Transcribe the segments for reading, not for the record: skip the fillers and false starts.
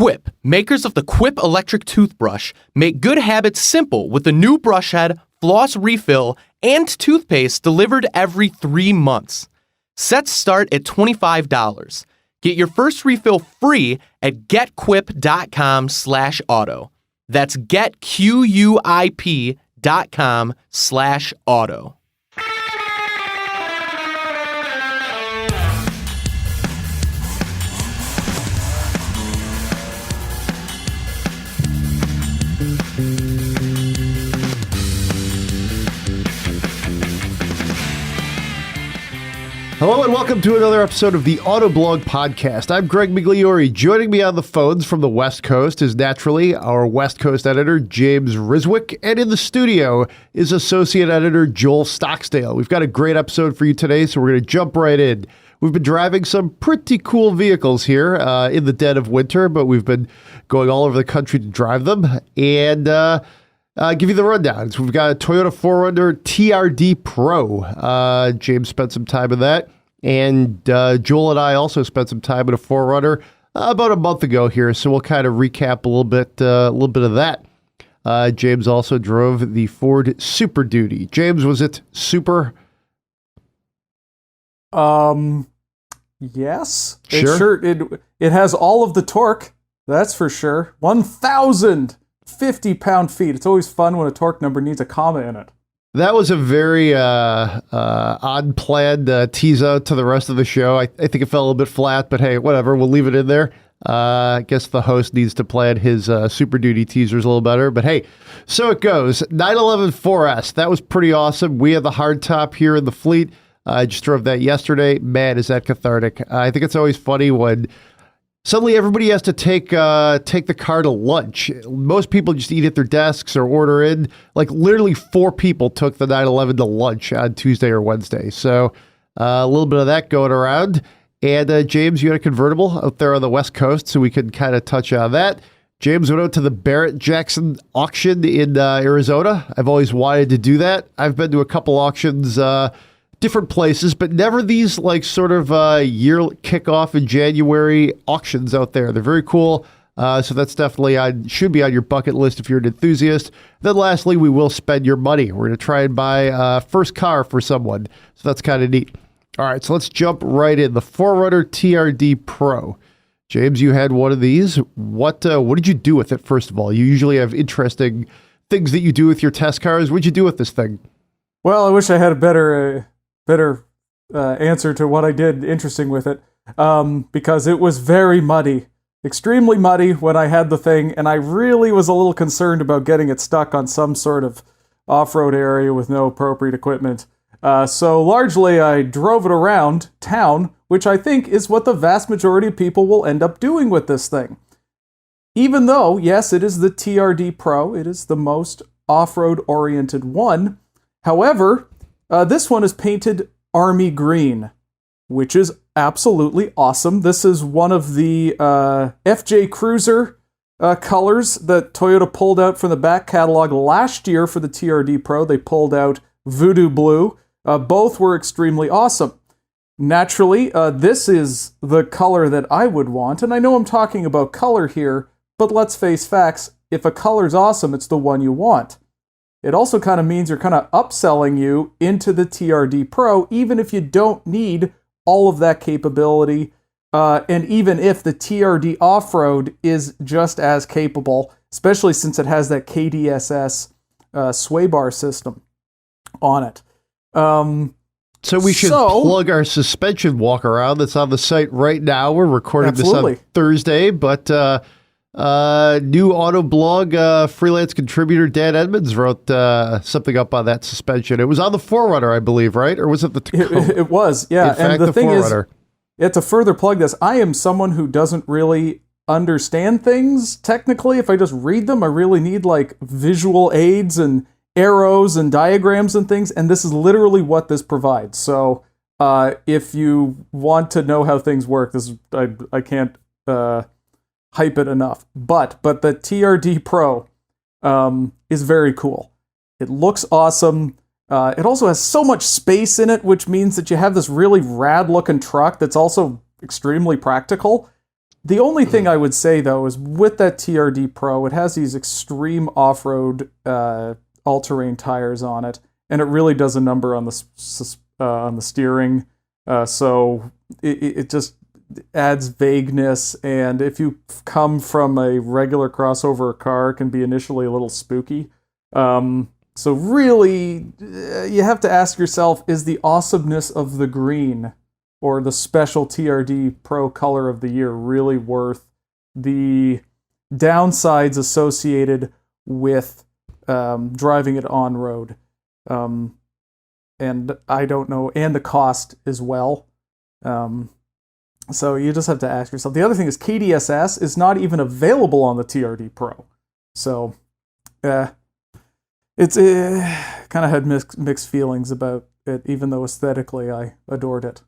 Quip, makers of the Quip electric toothbrush, make good habits simple with the new brush head, floss refill, and toothpaste delivered every 3 months. Sets start at $25. Get your first refill free at getquip.com/auto. That's getquip.com/auto. Hello and welcome to another episode of the Autoblog Podcast. I'm Greg Migliore. Joining me on the phones from the West Coast is naturally our West Coast editor, James Riswick, and in the studio is associate editor Joel Stocksdale. We've got a great episode for you today, so we're going to jump right in. We've been driving some pretty cool vehicles here in the dead of winter, but we've been going all over the country to drive them and give you the rundown. So we've got a Toyota 4Runner Trd Pro. James spent some time in that. And Joel and I also spent some time in a 4Runner about a month ago here, so we'll kind of recap a little bit of that. James also drove the Ford Super Duty. James, was it super? Yes. Sure. It has all of the torque. That's for sure. 1,050 pound-feet. It's always fun when a torque number needs a comma in it. That was a very unplanned tease out to the rest of the show. I think it fell a little bit flat, but hey, whatever. We'll leave it in there. I guess the host needs to plan his Super Duty teasers a little better. But hey, so it goes. 911 4S. That was pretty awesome. We have the hardtop here in the fleet. I just drove that yesterday. Man, is that cathartic. I think it's always funny when suddenly everybody has to take the car to lunch. Most people just eat at their desks or order in. Like literally 4 people took the 911 to lunch on Tuesday or Wednesday. So a little bit of that going around. And James, you had a convertible out there on the West Coast, so we can kind of touch on that. James went out to the Barrett-Jackson auction in Arizona. I've always wanted to do that. I've been to a couple auctions different places, but never these like sort of year kickoff in January auctions out there. They're very cool. So that's definitely should be on your bucket list if you're an enthusiast. Then lastly, we will spend your money. We're going to try and buy first car for someone. So that's kind of neat. All right, so let's jump right in. The 4Runner Trd Pro. James, you had one of these. What did you do with it, first of all? You usually have interesting things that you do with your test cars. What'd you do with this thing? Well, I wish I had a better answer to what I did interesting with it, because it was very muddy, extremely muddy when I had the thing, and I really was a little concerned about getting it stuck on some sort of off-road area with no appropriate equipment. So largely I drove it around town, which I think is what the vast majority of people will end up doing with this thing. Even though, yes, it is the Trd Pro, it is the most off-road oriented one. However, this one is painted army green, which is absolutely awesome. This is one of the FJ Cruiser colors that Toyota pulled out from the back catalog last year for the Trd Pro. They pulled out Voodoo Blue. Both were extremely awesome. Naturally, this is the color that I would want, and I know I'm talking about color here, but let's face facts. If a color's awesome, it's the one you want. It also kind of means you're kind of upselling you into the Trd Pro, even if you don't need all of that capability, and even if the Trd Off-Road is just as capable, especially since it has that KDSS sway bar system on it. So we should plug our suspension walk around that's on the site right now. We're recording this on Thursday, but new Autoblog freelance contributor Dan Edmonds wrote something up on that suspension. It was on the 4Runner, I believe, right? Or was it the Tacoma? It was, yeah. In fact, the thing 4Runner. Is, to further plug this, I am someone who doesn't really understand things technically. If I just read them, I really need like visual aids and arrows and diagrams and things, and this is literally what this provides. So if you want to know how things work, this I can't hype it enough. But the Trd Pro is very cool. It looks awesome. It also has so much space in it, which means that you have this really rad looking truck that's also extremely practical. The only thing I would say, though, is with that TRD Pro, it has these extreme off-road all-terrain tires on it, and it really does a number on the steering. So it just adds vagueness, and if you come from a regular crossover car, it can be initially a little spooky. So really, you have to ask yourself, is the awesomeness of the green or the special TRD Pro color of the year really worth the downsides associated with driving it on road? And I don't know, and the cost as well. So you just have to ask yourself. The other thing is KDSS is not even available on the TRD Pro. So it's kind of had mixed feelings about it, even though aesthetically I adored it.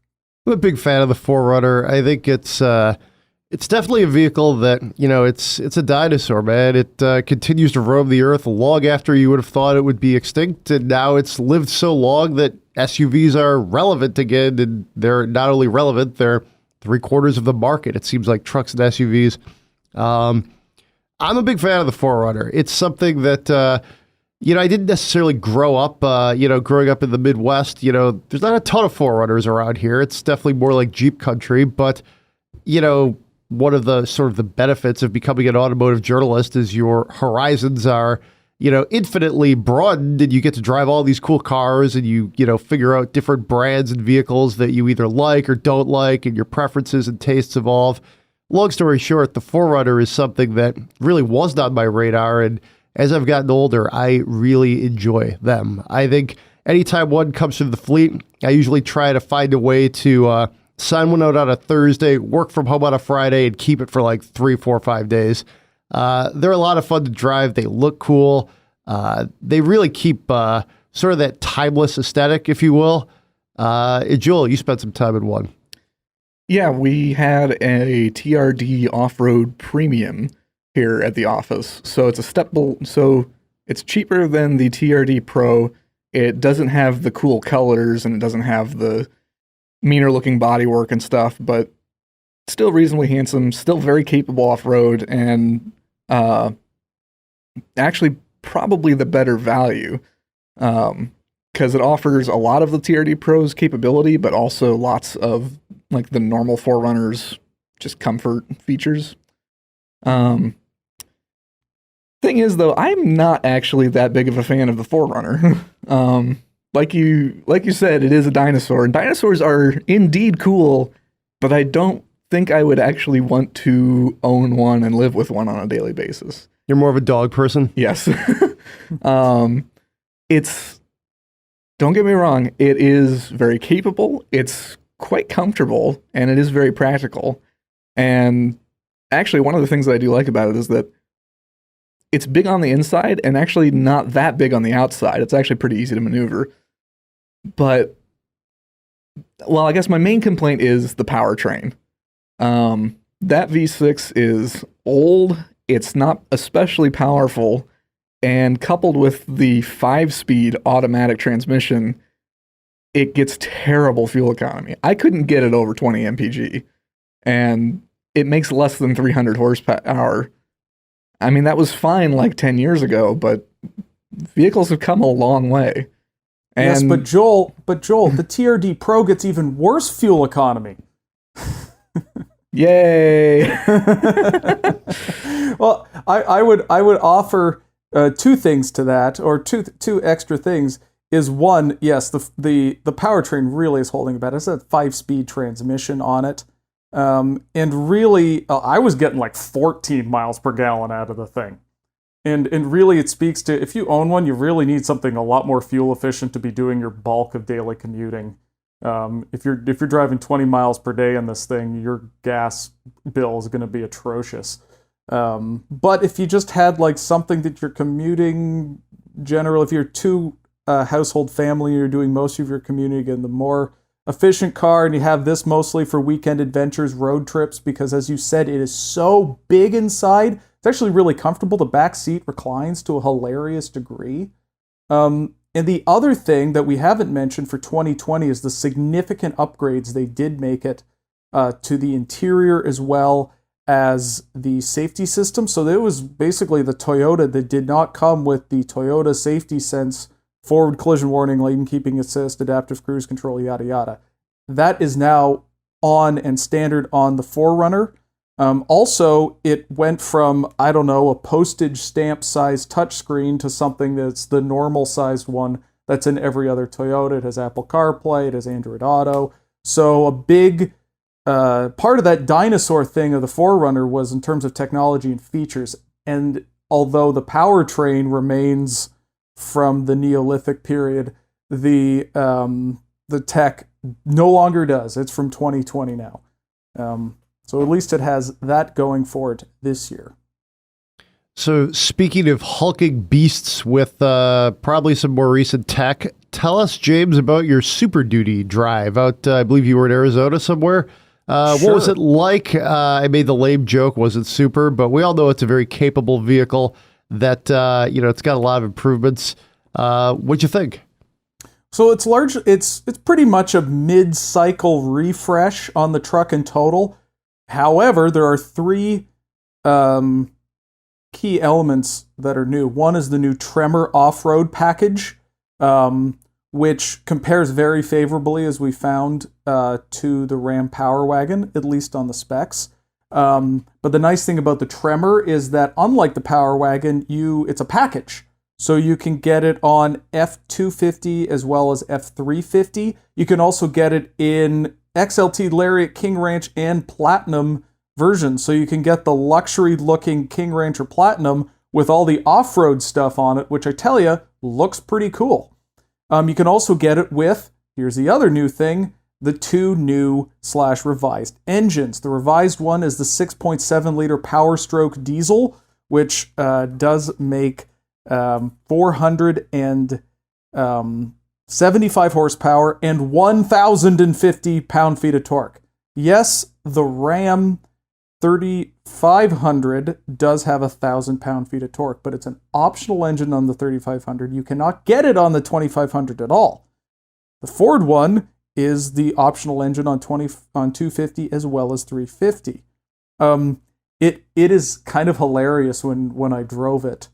I'm a big fan of the 4Runner. I think it's definitely a vehicle that, it's a dinosaur, man. It continues to roam the earth long after you would have thought it would be extinct, and now it's lived so long that SUVs are relevant again, and they're not only relevant, they're 3/4 of the market. It seems like trucks and SUVs. I'm a big fan of the 4Runner. It's something that, I didn't necessarily grow up, growing up in the Midwest. There's not a ton of 4Runners around here. It's definitely more like Jeep country, but, one of the sort of the benefits of becoming an automotive journalist is your horizons are, infinitely broadened, and you get to drive all these cool cars, and you figure out different brands and vehicles that you either like or don't like, and your preferences and tastes evolve. Long story short, the 4Runner is something that really was not my radar, and as I've gotten older, I really enjoy them. I think anytime one comes through the fleet, I usually try to find a way to sign one out on a Thursday, work from home on a Friday, and keep it for like 3, 4, 5 days. They're a lot of fun to drive. They look cool. They really keep sort of that timeless aesthetic, if you will. Joel, you spent some time in one. Yeah, we had a TRD off-road premium here at the office. So it's so it's cheaper than the TRD Pro. It doesn't have the cool colors, and it doesn't have the meaner looking bodywork and stuff, but still reasonably handsome, still very capable off-road, and actually probably the better value, because it offers a lot of the TRD Pro's capability, but also lots of like the normal 4Runners just comfort features. Thing is, though, I'm not actually that big of a fan of the 4Runner. Like you said, it is a dinosaur, and dinosaurs are indeed cool, but I don't think I would actually want to own one and live with one on a daily basis. You're more of a dog person? Yes. Don't get me wrong, it is very capable, it's quite comfortable, and it is very practical. And actually, one of the things that I do like about it is that it's big on the inside and actually not that big on the outside. It's actually pretty easy to maneuver. But, well, I guess my main complaint is the powertrain. That V6 is old, it's not especially powerful, and coupled with the 5-speed automatic transmission, it gets terrible fuel economy. I couldn't get it over 20 mpg, and it makes less than 300 horsepower. I mean, that was fine like 10 years ago, but vehicles have come a long way. And yes, but Joel, the TRD Pro gets even worse fuel economy. Yay! Well, I would offer two things to that, or two extra things. Is one, yes, the powertrain really is holding better. It's a 5-speed transmission on it. And really, I was getting like 14 miles per gallon out of the thing. And really, it speaks to, if you own one, you really need something a lot more fuel efficient to be doing your bulk of daily commuting. If you're driving 20 miles per day in this thing, your gas bill is going to be atrocious. But if you just had like something that you're commuting, if you're two household family, you're doing most of your commuting in the more efficient car, and you have this mostly for weekend adventures, road trips, because as you said, it is so big inside. It's actually really comfortable. The back seat reclines to a hilarious degree. And the other thing that we haven't mentioned for 2020 is the significant upgrades they did make it to the interior as well as the safety system. So it was basically the Toyota that did not come with the Toyota Safety Sense forward collision warning, lane keeping assist, adaptive cruise control, yada yada. That is now on and standard on the 4Runner. Also, it went from, I don't know, a postage stamp size touchscreen to something that's the normal sized one that's in every other Toyota. It has Apple CarPlay, it has Android Auto. So a big part of that dinosaur thing of the 4Runner was in terms of technology and features. And although the powertrain remains from the Neolithic period, the tech no longer does. It's from 2020 now. So at least it has that going for it this year. So speaking of hulking beasts with probably some more recent tech, tell us, James, about your Super Duty drive out, I believe you were in Arizona somewhere. Sure. What was it like? I made the lame joke, was it super? But we all know it's a very capable vehicle that, it's got a lot of improvements. What'd you think? So it's pretty much a mid-cycle refresh on the truck in total. However, there are three key elements that are new. One is the new Tremor off-road package, which compares very favorably, as we found, to the Ram Power Wagon, at least on the specs. But the nice thing about the Tremor is that, unlike the Power Wagon, it's a package. So you can get it on F250 as well as F350. You can also get it in XLT Lariat, King Ranch, and Platinum versions. So you can get the luxury-looking King Ranch or Platinum with all the off-road stuff on it, which I tell you, looks pretty cool. You can also get it with, here's the other new thing, the two new / revised engines. The revised one is the 6.7-liter Power Stroke diesel, which does make 475 horsepower and 1,050 pound-feet of torque. Yes, the Ram 3500 does have 1,000 pound-feet of torque, but it's an optional engine on the 3500. You cannot get it on the 2500 at all. The Ford one is the optional engine on 250 as well as 350. It is kind of hilarious when I drove it.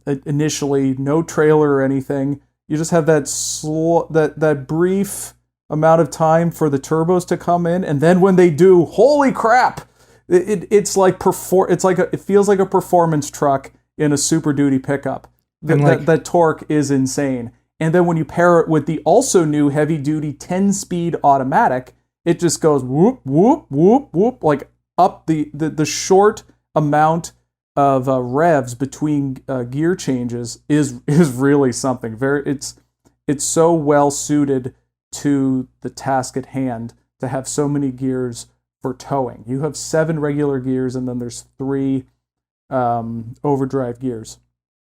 Initially, no trailer or anything. You just have that brief amount of time for the turbos to come in, and then when they do, holy crap! It feels like a performance truck in a Super Duty pickup. That torque is insane. And then when you pair it with the also new heavy duty 10-speed automatic, it just goes whoop whoop whoop whoop, like up the short amount of revs between gear changes is really something. It's so well suited to the task at hand to have so many gears for towing. You have 7 regular gears, and then there's 3 overdrive gears.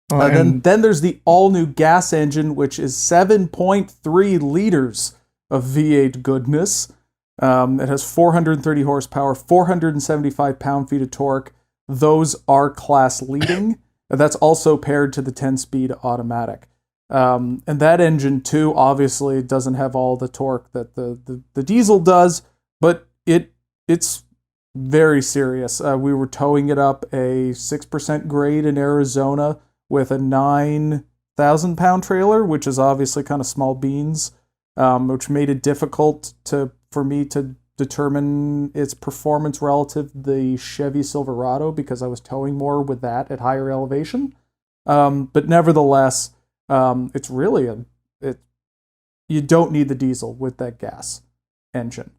Then there's the all-new gas engine, which is 7.3 liters of V8 goodness. It has 430 horsepower, 475 pound-feet of torque. Those are class leading. That's also paired to the 10-speed automatic. And that engine, too, obviously doesn't have all the torque that the diesel does, but it's very serious. We were towing it up a 6% grade in Arizona with a 9,000-pound trailer, which is obviously kind of small beans, which made it difficult for me to determine its performance relative to the Chevy Silverado because I was towing more with that at higher elevation. But nevertheless, it's really you don't need the diesel with that gas engine.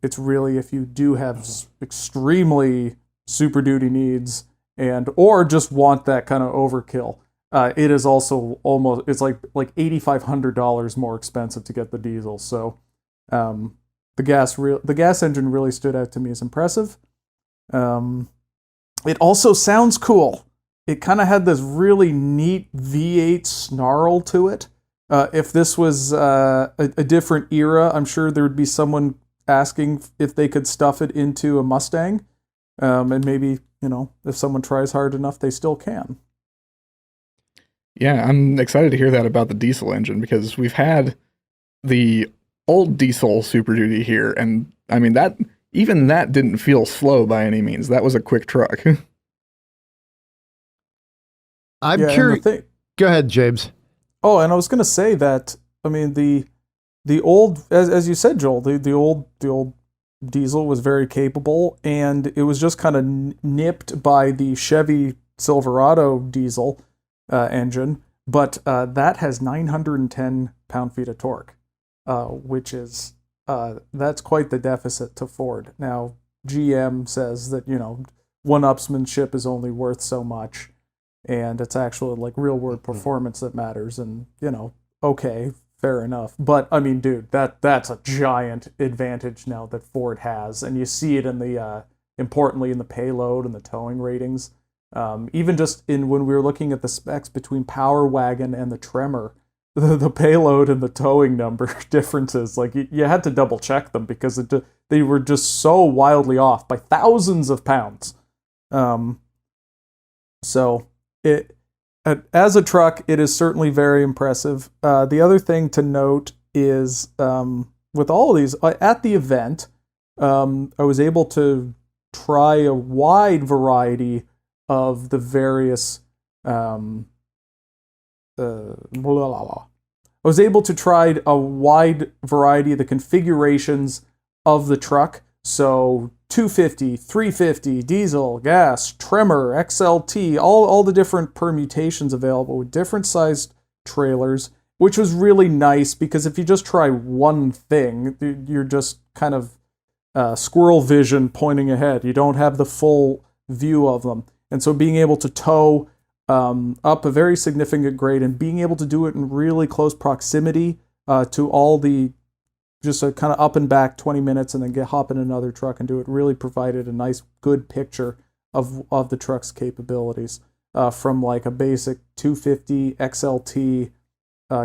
It's really, if you do have extremely Super Duty needs or just want that kind of overkill, it is also it's like $8,500 more expensive to get the diesel. So the gas engine really stood out to me as impressive. It also sounds cool. It kind of had this really neat V8 snarl to it. If this was a different era, I'm sure there would be someone asking if they could stuff it into a Mustang. And maybe, if someone tries hard enough, they still can. Yeah, I'm excited to hear that about the diesel engine, because we've had the old diesel Super Duty here, and I mean, that even that didn't feel slow by any means. That was a quick truck. I'm Yeah, and curious. Go ahead, James. Oh, and I was going to say that, I mean, the old, as you said, Joel, the old diesel was very capable, and it was just kind of nipped by the Chevy Silverado diesel engine, but that has 910 pound-feet of torque, which is, that's quite the deficit to Ford. Now, GM says that, one-upsmanship is only worth so much, and it's actually like real-world performance that matters, and, okay, fair enough. But, I mean, dude, that's a giant advantage now that Ford has, and you see it in the, importantly, in the payload and the towing ratings. Even just when we were looking at the specs between Power Wagon and the Tremor, the payload and the towing number differences, like you had to double check them because they were just so wildly off by thousands of pounds. So as a truck, it is certainly very impressive. The other thing to note is with all of these at the event, I was able to try a wide variety of the various I was able to try a wide variety of the configurations of the truck. So 250, 350, diesel, gas, Tremor, XLT, all the different permutations available with different sized trailers, which was really nice because if you just try one thing, you're just kind of squirrel vision pointing ahead. You don't have the full view of them. And so being able to tow up a very significant grade and being able to do it in really close proximity to all the, just a kind of up and back 20 minutes and then hop in another truck and do it, really provided a nice, good picture of the truck's capabilities from like a basic 250 XLT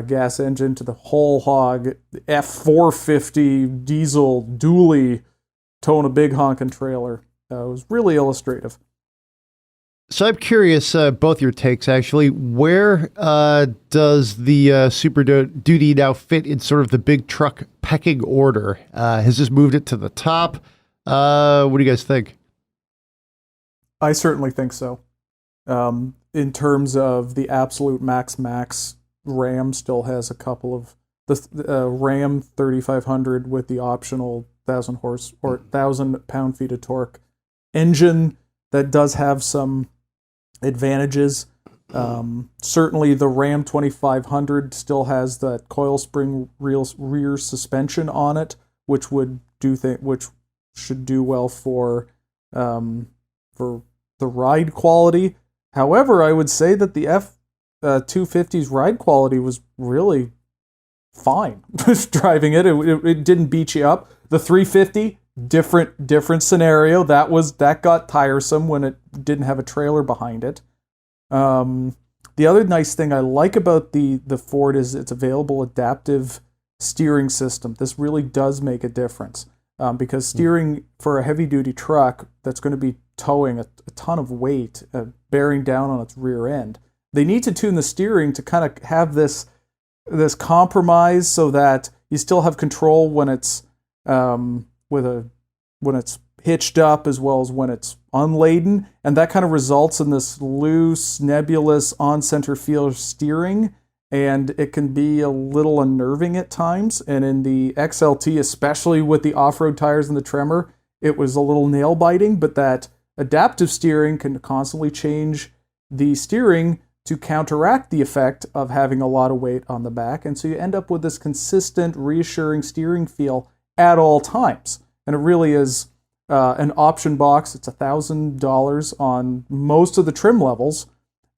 gas engine to the whole hog F450 diesel dually towing a big honking trailer. It was really illustrative. So I'm curious, both your takes actually. Where does the Super Duty now fit in sort of the big truck pecking order? Has this moved it to the top? What do you guys think? I certainly think so. In terms of the absolute max, Ram still has a couple of the Ram 3500 with the optional 1,000 pound-feet of torque engine that does have some advantages. Certainly the Ram 2500 still has that coil spring rear suspension on it, which should do well for the ride quality. However, I would say that the F250's ride quality was really fine. Driving it didn't beat you up. The 350, different scenario. That got tiresome when it didn't have a trailer behind it. The other nice thing I like about the Ford is its available adaptive steering system. This really does make a difference because steering for a heavy duty truck that's going to be towing a ton of weight, bearing down on its rear end, they need to tune the steering to kind of have this compromise so that you still have control when it's when it's hitched up as well as when it's unladen, and that kind of results in this loose, nebulous on-center field steering, and it can be a little unnerving at times. And in the XLT, especially with the off-road tires and the Tremor, it was a little nail-biting, but that adaptive steering can constantly change the steering to counteract the effect of having a lot of weight on the back, and so you end up with this consistent, reassuring steering feel at all times. And it really is an option box. It's $1,000 on most of the trim levels.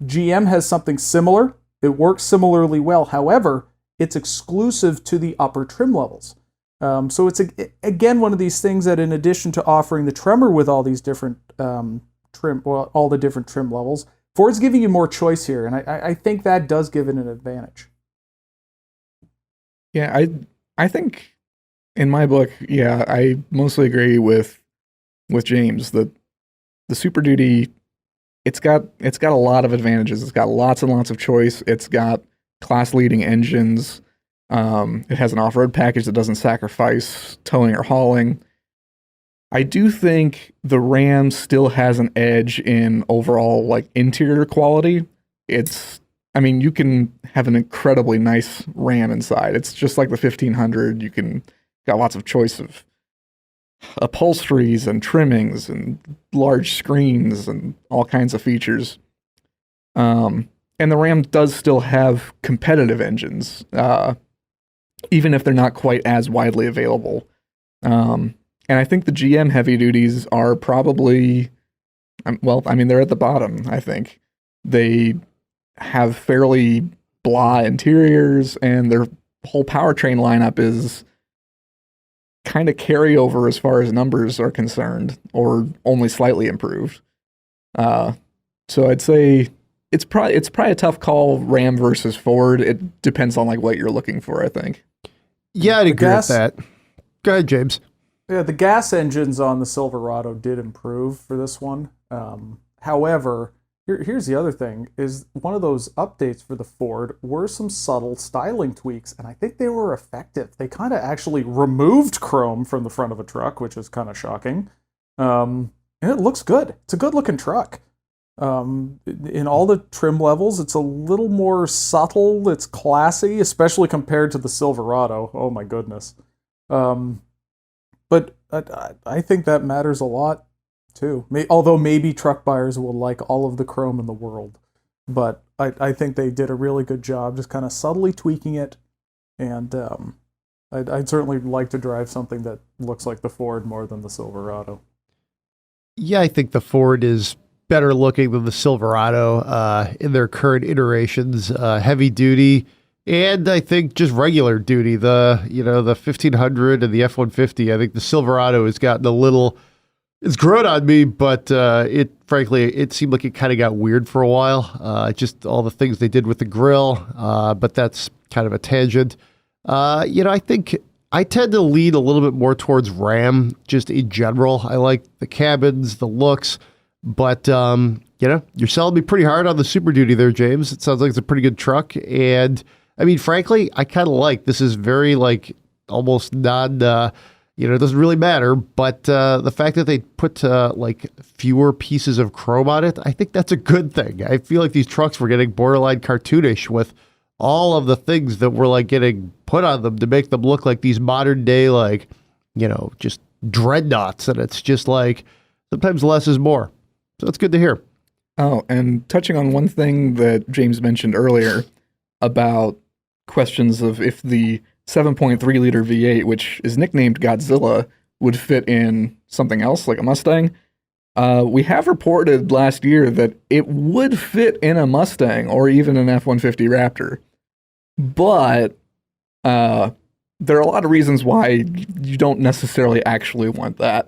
GM has something similar. It works similarly well. However, it's exclusive to the upper trim levels. So it's, again, one of these things that in addition to offering the Tremor with all these different all the different trim levels, Ford's giving you more choice here. And I think that does give it an advantage. Yeah, I think in my book, yeah, I mostly agree with James that the Super Duty, it's got a lot of advantages. It's got lots and lots of choice. It's got class leading engines. It has an off-road package that doesn't sacrifice towing or hauling. I do think the Ram still has an edge in overall like interior quality. You can have an incredibly nice Ram inside. It's just like the 1500. You can got lots of choice of upholsteries and trimmings and large screens and all kinds of features. And the Ram does still have competitive engines, even if they're not quite as widely available. And I think the GM heavy duties are probably, they're at the bottom, I think. They have fairly blah interiors, and their whole powertrain lineup is kind of carryover as far as numbers are concerned, or only slightly improved. So I'd say it's probably a tough call, Ram versus Ford. It depends on like what you're looking for, I think. Yeah, I'd agree with that. Go ahead, James. Yeah, the gas engines on the Silverado did improve for this one. However, here's the other thing, is one of those updates for the Ford were some subtle styling tweaks, and I think they were effective. They kind of actually removed chrome from the front of a truck, which is kind of shocking. And it looks good. It's a good-looking truck. In all the trim levels, it's a little more subtle. It's classy, especially compared to the Silverado. Oh, my goodness. But I think that matters a lot, too. Although maybe truck buyers will like all of the chrome in the world. But I think they did a really good job just kind of subtly tweaking it. And I'd certainly like to drive something that looks like the Ford more than the Silverado. Yeah, I think the Ford is better looking than the Silverado in their current iterations, heavy duty. And I think just regular duty, the 1500 and the F-150. I think the Silverado has gotten it's grown on me, but it seemed like it kind of got weird for a while. Just all the things they did with the grill, but that's kind of a tangent. I think I tend to lean a little bit more towards Ram just in general. I like the cabins, the looks, but you're selling me pretty hard on the Super Duty there, James. It sounds like it's a pretty good truck, and frankly, I kind of like this. Is very like almost non, it doesn't really matter. But the fact that they put like fewer pieces of chrome on it, I think that's a good thing. I feel like these trucks were getting borderline cartoonish with all of the things that were like getting put on them to make them look like these modern day, like, just dreadnoughts. And it's just like sometimes less is more. So it's good to hear. Oh, and touching on one thing that James mentioned earlier about questions of if the 7.3 liter V8, which is nicknamed Godzilla, would fit in something else like a Mustang. We have reported last year that it would fit in a Mustang or even an F-150 Raptor. But there are a lot of reasons why you don't necessarily actually want that.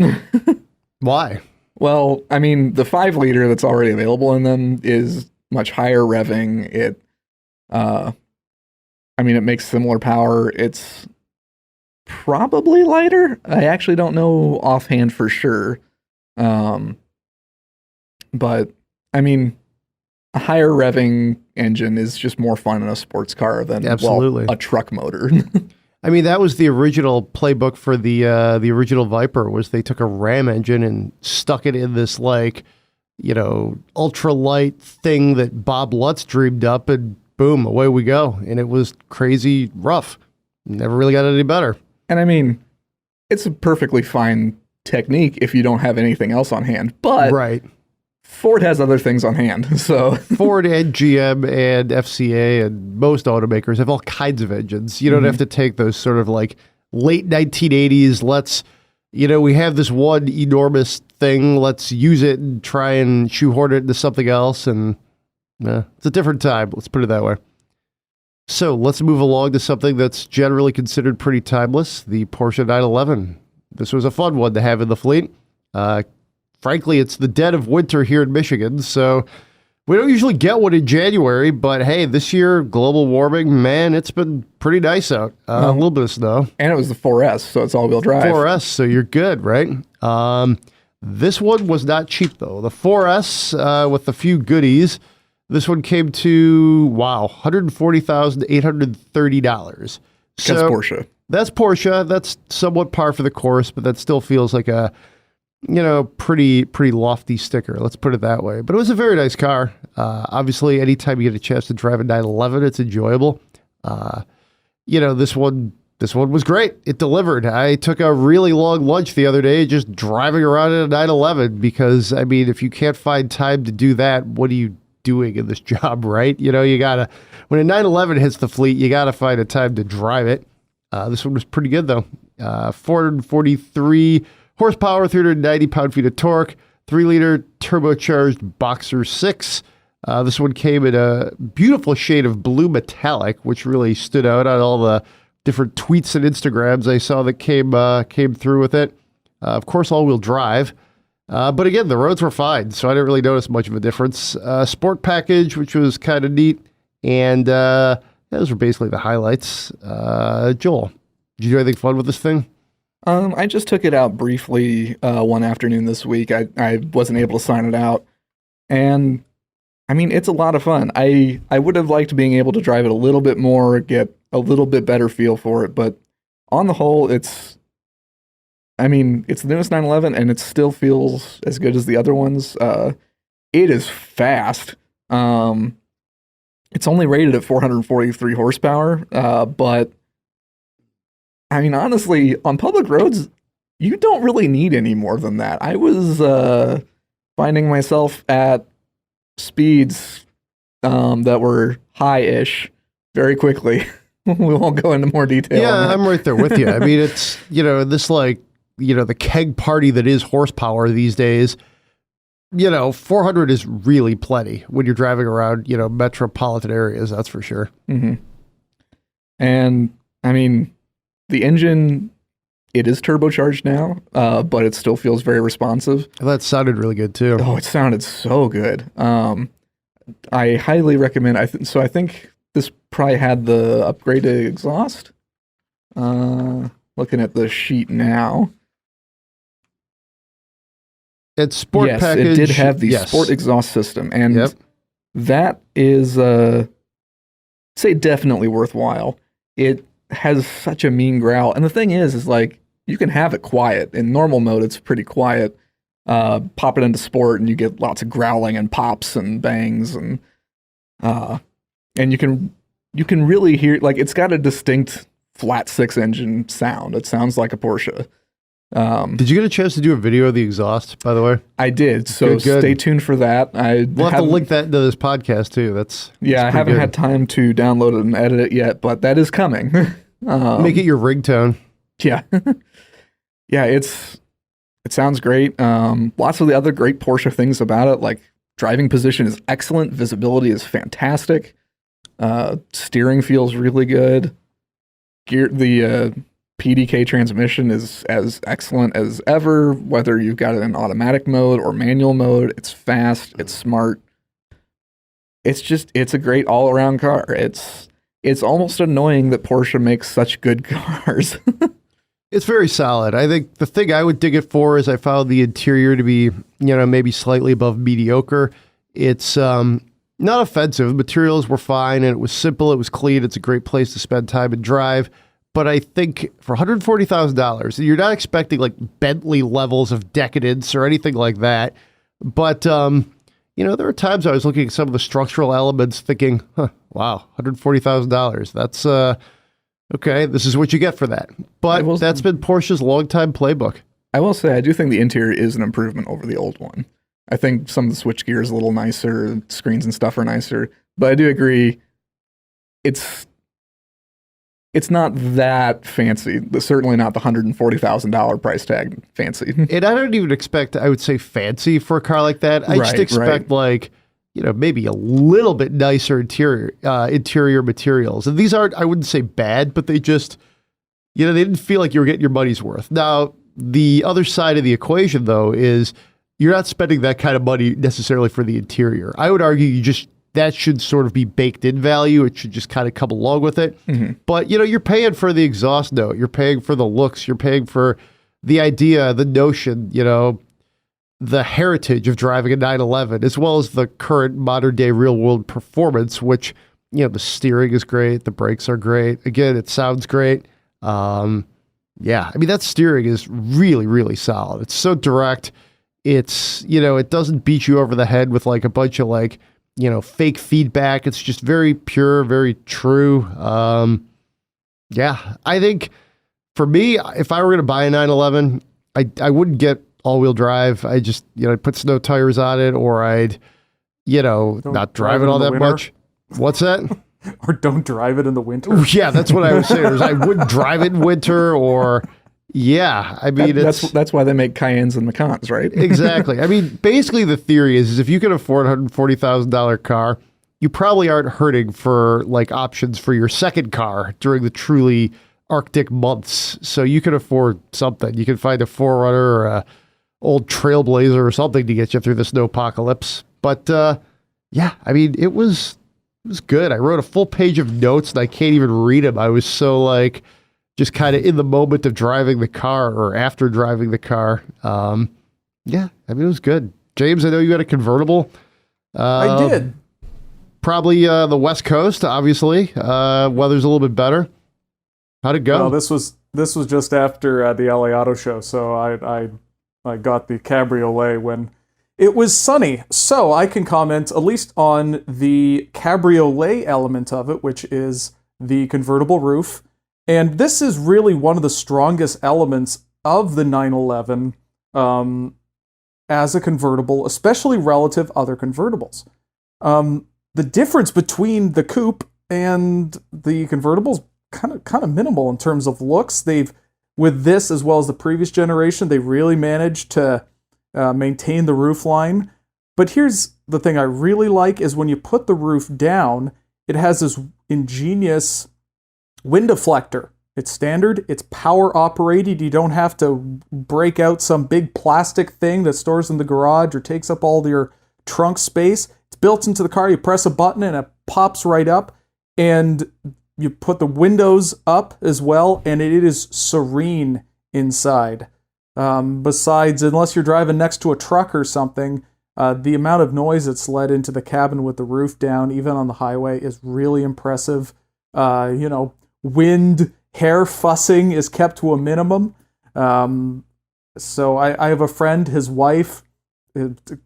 Why? Well, the 5 liter that's already available in them is much higher revving. It makes similar power. It's probably lighter. I actually don't know offhand for sure. But a higher revving engine is just more fun in a sports car than Absolutely. A truck motor. That was the original playbook for the original Viper. Was they took a Ram engine and stuck it in this ultralight thing that Bob Lutz dreamed up, and boom, away we go. And it was crazy rough. Never really got any better. And it's a perfectly fine technique if you don't have anything else on hand. But right. Ford has other things on hand. So Ford and GM and FCA and most automakers have all kinds of engines. You don't have to take those sort of like late 1980s, we have this one enormous thing, let's use it and try and shoehorn it into something else. And it's a different time. Let's put it that way. So let's move along to something that's generally considered pretty timeless, the Porsche 911. This was a fun one to have in the fleet. Frankly, it's the dead of winter here in Michigan, so we don't usually get one in January, but hey, this year, global warming, man, it's been pretty nice out. A little bit of snow. And it was the 4S, so it's all-wheel drive. 4S, so you're good, right? This one was not cheap, though. The 4S, with a few goodies, this one came to, $140,830. That's Porsche. That's Porsche. That's somewhat par for the course, but that still feels like a pretty lofty sticker. Let's put it that way. But it was a very nice car. Obviously, anytime you get a chance to drive a 911, it's enjoyable. This one was great. It delivered. I took a really long lunch the other day just driving around in a 911 because, I mean, if you can't find time to do that, what are you doing in this job, right? You gotta, when a 911 hits the fleet, you gotta find a time to drive it. This one was pretty good though. 443 horsepower, 390 pound-feet of torque, 3-liter turbocharged Boxer 6. This one came in a beautiful shade of blue metallic, which really stood out on all the different tweets and Instagrams I saw that came through with it. Of course, all-wheel drive. But again, the roads were fine, so I didn't really notice much of a difference. Sport package, which was kind of neat. And those were basically the highlights. Joel, did you do anything fun with this thing? I just took it out briefly one afternoon this week. I wasn't able to sign it out. And, I mean, it's a lot of fun. I would have liked being able to drive it a little bit more, get a little bit better feel for it. But on the whole, it's the newest 911, and it still feels as good as the other ones. It is fast. It's only rated at 443 horsepower, but I mean, honestly, on public roads, you don't really need any more than that. I was finding myself at speeds that were high-ish very quickly. We won't go into more detail. Yeah, I'm right there with you. I mean, it's, this the keg party that is horsepower these days. 400 is really plenty when you're driving around, metropolitan areas, that's for sure. Mm-hmm. And, I mean, the engine, it is turbocharged now, but it still feels very responsive. That sounded really good, too. Oh, it sounded so good. I highly recommend, I think this probably had the upgraded exhaust. Looking at the sheet now. It's sport package. It did have the sport exhaust system, and that is, say, definitely worthwhile. It has such a mean growl, and the thing is like you can have it quiet. In normal mode, it's pretty quiet. Pop it into sport, and you get lots of growling and pops and bangs, and you can really hear, like, it's got a distinct flat six engine sound. It sounds like a Porsche. Did you get a chance to do a video of the exhaust, by the way? I did, so good. Stay tuned for that. We'll have to link that into this podcast, too. I haven't had time to download it and edit it yet, but that is coming. Make it your ringtone. Yeah. Yeah, it sounds great. Lots of the other great Porsche things about it, like driving position is excellent, visibility is fantastic, steering feels really good. The PDK transmission is as excellent as ever, whether you've got it in automatic mode or manual mode. It's fast, it's smart. It's a great all-around car. It's almost annoying that Porsche makes such good cars. It's very solid. I think the thing I would dig it for is I found the interior to be, maybe slightly above mediocre. It's not offensive. The materials were fine, and it was simple. It was clean. It's a great place to spend time and drive. But I think for $140,000, you're not expecting like Bentley levels of decadence or anything like that. But, there were times I was looking at some of the structural elements thinking, wow, $140,000. That's, okay, this is what you get for that. But that's been Porsche's longtime playbook. I will say, I do think the interior is an improvement over the old one. I think some of the switchgear is a little nicer, screens and stuff are nicer. But I do agree, it's not that fancy. Certainly not the $140,000 price tag fancy. And I don't even expect, I would say, fancy for a car like that. I just expect maybe a little bit nicer interior materials. And these aren't, I wouldn't say bad, but they just, they didn't feel like you were getting your money's worth. Now, the other side of the equation, though, is you're not spending that kind of money necessarily for the interior. I would argue that should sort of be baked in value. It should just kind of come along with it. Mm-hmm. But, you're paying for the exhaust note. You're paying for the looks. You're paying for the idea, the notion, the heritage of driving a 911, as well as the current modern day real world performance, which, the steering is great. The brakes are great. Again, it sounds great. Yeah, I mean, that steering is really, really solid. It's so direct. It's, it doesn't beat you over the head with like a bunch of like, fake feedback. It's just very pure, very true. Yeah, I think for me, if I were going to buy a 911, I wouldn't get all-wheel drive. I just, I'd put snow tires on it, or I'd, not drive it all that much. What's that? Or don't drive it in the winter. Yeah, that's what I was saying. I wouldn't drive it in winter, or I mean, that's why they make Cayennes and Macans, right? Exactly. I mean, basically the theory is if you can afford a $140,000 car, you probably aren't hurting for like options for your second car during the truly Arctic months. So you can afford something. You can find a 4Runner or a old Trailblazer or something to get you through the snowpocalypse. But yeah, I mean, it was good. I wrote a full page of notes and I can't even read them. I was so like just kind of in the moment of driving the car or after driving the car. Yeah, I mean, it was good. James, I know you had a convertible. I did. Probably the West Coast, obviously. Weather's a little bit better. How'd it go? Well, this was just after the LA Auto Show, so I got the cabriolet when it was sunny. So I can comment at least on the cabriolet element of it, which is the convertible roof. And this is really one of the strongest elements of the 911 as a convertible, especially relative to other convertibles. The difference between the coupe and the convertible is kind of minimal in terms of looks. With this as well as the previous generation, they really managed to maintain the roof line. But here's the thing I really like is when you put the roof down, it has this ingenious wind deflector. It's standard, it's power operated. You don't have to break out some big plastic thing that stores in the garage or takes up all your trunk space. It's built into the car. You press a button and it pops right up, and you put the windows up as well, and it is serene inside. Besides, unless you're driving next to a truck or something, the amount of noise that's let into the cabin with the roof down, even on the highway, is really impressive. Wind, hair fussing is kept to a minimum. So I have a friend, his wife,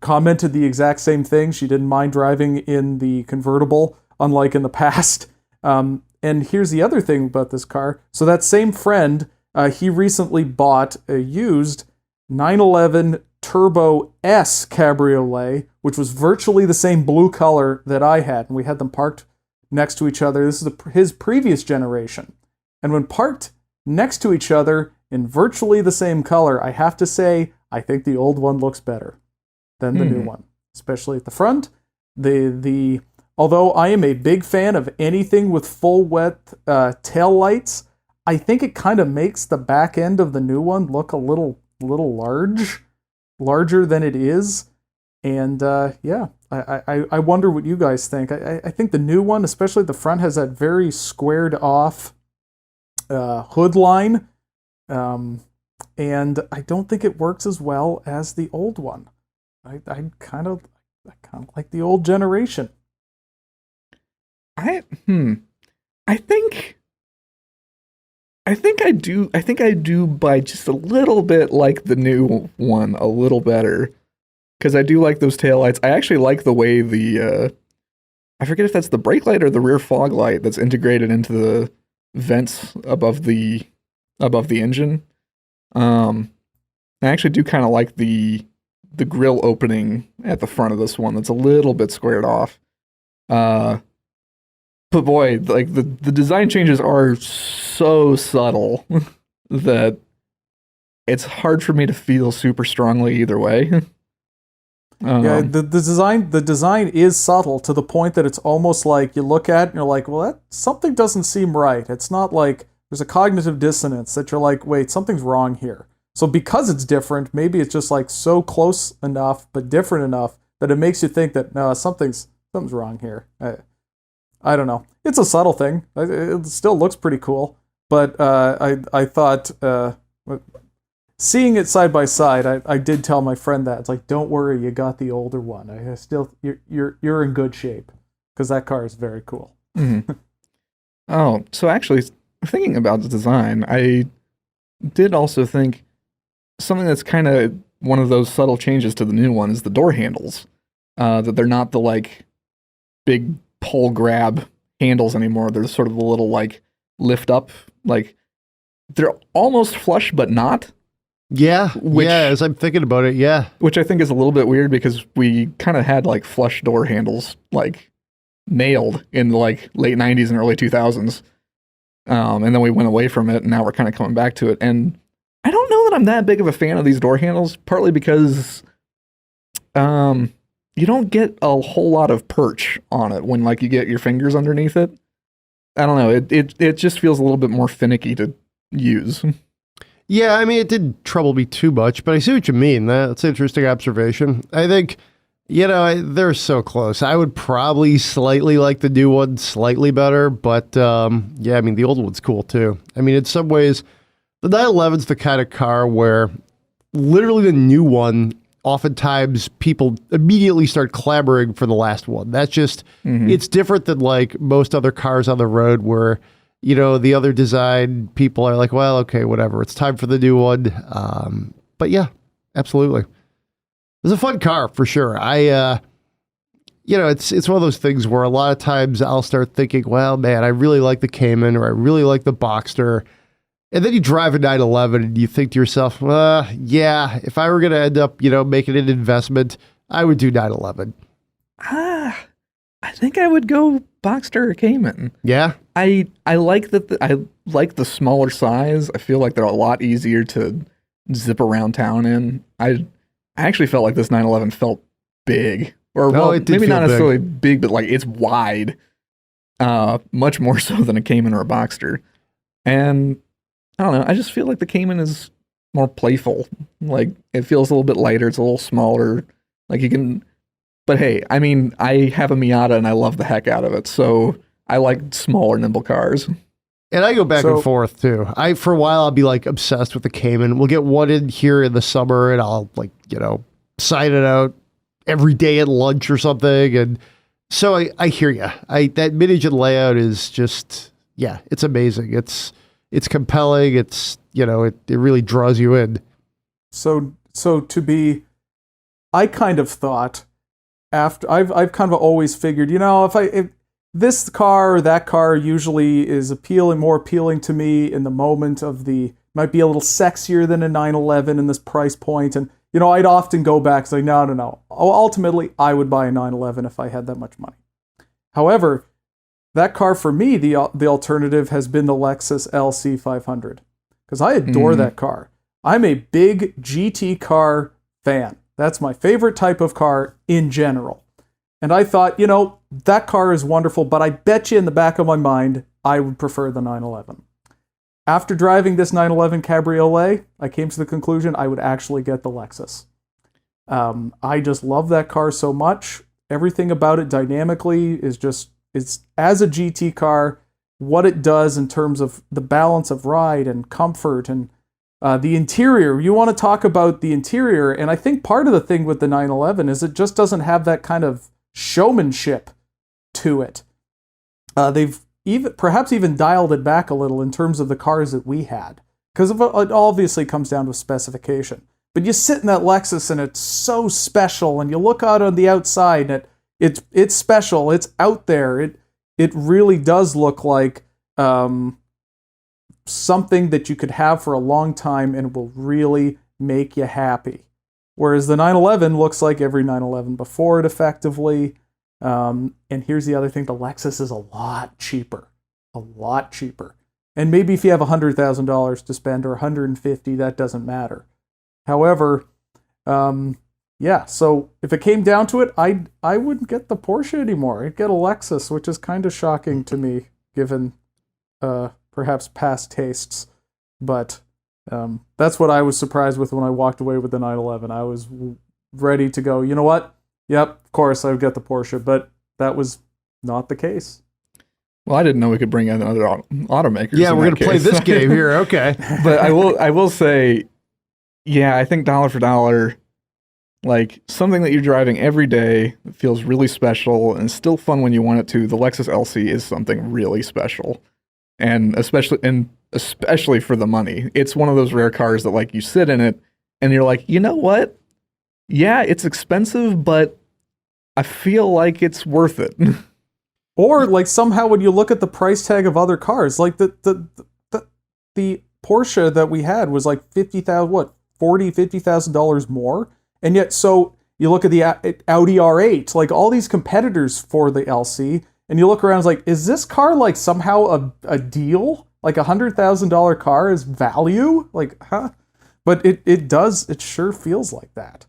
commented the exact same thing. She didn't mind driving in the convertible, unlike in the past. And here's the other thing about this car. So that same friend, he recently bought a used 911 Turbo S Cabriolet, which was virtually the same blue color that I had. And we had them parked next to each other. This is his previous generation. And when parked next to each other in virtually the same color, I have to say, I think the old one looks better than the new one, especially at the front. Although I am a big fan of anything with full wet tail lights, I think it kind of makes the back end of the new one look a little larger than it is. And yeah, I wonder what you guys think. I think the new one, especially the front, has that very squared off hood line. And I don't think it works as well as the old one. I kind of like the old generation. I think I do by just a little bit like the new one a little better, because I do like those taillights. I actually like the way I forget if that's the brake light or the rear fog light that's integrated into the vents above the engine. I actually do kind of like the grill opening at the front of this one that's a little bit squared off. But boy, like the design changes are so subtle that it's hard for me to feel super strongly either way. Yeah, the design is subtle to the point that it's almost like you look at it and you're like, well, something doesn't seem right. It's not like there's a cognitive dissonance that you're like, wait, something's wrong here. So because it's different, maybe it's just like so close enough but different enough that it makes you think that no, something's wrong here. I don't know. It's a subtle thing. It still looks pretty cool, but I thought seeing it side by side, I did tell my friend that it's like, don't worry, you got the older one. You're in good shape because that car is very cool. Mm-hmm. Oh, so actually, thinking about the design, I did also think something that's kind of one of those subtle changes to the new one is the door handles. That they're not the like big pull grab handles anymore. They're sort of the little like lift up, like they're almost flush but not. Yeah, as I'm thinking about it, yeah. Which I think is a little bit weird because we kind of had like flush door handles like nailed in the like late 90s and early 2000s. And then we went away from it and now we're kind of coming back to it. And I don't know that I'm that big of a fan of these door handles, partly because you don't get a whole lot of perch on it when like you get your fingers underneath it. I don't know. It just feels a little bit more finicky to use. Yeah, I mean, it didn't trouble me too much, but I see what you mean. That's an interesting observation. I think, they're so close. I would probably slightly like the new one slightly better, but yeah, I mean, the old one's cool too. I mean, in some ways, the 911's the kind of car where literally the new one, oftentimes people immediately start clamoring for the last one. That's just, it's different than like most other cars on the road where, the other design people are like, well, okay, whatever. It's time for the new one. But yeah, absolutely. It's a fun car for sure. It's one of those things where a lot of times I'll start thinking, well, man, I really like the Cayman or I really like the Boxster. And then you drive a 911 and you think to yourself, yeah, if I were going to end up, making an investment, I would do 911. I think I would go Boxster or Cayman. Yeah. I like that. I like the smaller size. I feel like they're a lot easier to zip around town in. I actually felt like this 911 felt big, or maybe not necessarily big, but like it's wide, much more so than a Cayman or a Boxster. And I don't know. I just feel like the Cayman is more playful. Like it feels a little bit lighter. It's a little smaller. Like you can. But hey, I mean, I have a Miata and I love the heck out of it. So I like smaller, nimble cars. And I go back and forth too. For a while, I'll be like obsessed with the Cayman. We'll get one in here in the summer and I'll like, sign it out every day at lunch or something. And so I hear you. That mid-engine layout is just, yeah, it's amazing. It's compelling. It's, it really draws you in. So I kind of thought, after I've kind of always figured, if this car or that car usually is more appealing to me in the moment might be a little sexier than a 911 in this price point. And, I'd often go back and say, no. Ultimately, I would buy a 911 if I had that much money. However, that car for me, the alternative has been the Lexus LC500 because I adore that car. I'm a big GT car fan. That's my favorite type of car in general. And I thought, that car is wonderful, but I bet you in the back of my mind, I would prefer the 911. After driving this 911 Cabriolet, I came to the conclusion I would actually get the Lexus. I just love that car so much. Everything about it dynamically is it's as a GT car, what it does in terms of the balance of ride and comfort and the interior. You want to talk about the interior, and I think part of the thing with the 911 is it just doesn't have that kind of showmanship to it. They've perhaps even dialed it back a little in terms of the cars that we had, because it obviously comes down to specification. But you sit in that Lexus and it's so special, and you look out on the outside and it's special, it's out there. It really does look like something that you could have for a long time and will really make you happy. Whereas the 911 looks like every 911 before it effectively. And here's the other thing, the Lexus is a lot cheaper. And maybe if you have $100,000 to spend or $150,000, that doesn't matter. However, so if it came down to it, I wouldn't get the Porsche anymore. I'd get a Lexus, which is kind of shocking to me, given perhaps past tastes. But that's what I was surprised with when I walked away with the 911. I was ready to go, you know what? Yep, of course I would get the Porsche, but that was not the case. Well, I didn't know we could bring in other automakers. Yeah, we're going to play this game here. Okay. But I will say, yeah, I think dollar for dollar, like something that you're driving every day that feels really special and still fun when you want it to, the Lexus LC is something really special. and especially for the money. It's one of those rare cars that like you sit in it and you're like, you know what? Yeah, it's expensive, but I feel like it's worth it. Or like somehow when you look at the price tag of other cars, like the Porsche that we had was like $50,000 more, and yet so you look at the Audi R8, like all these competitors for the LC, and you look around, it's like, is this car like somehow a deal? Like $100,000 car is value? Like, huh? But it sure feels like that.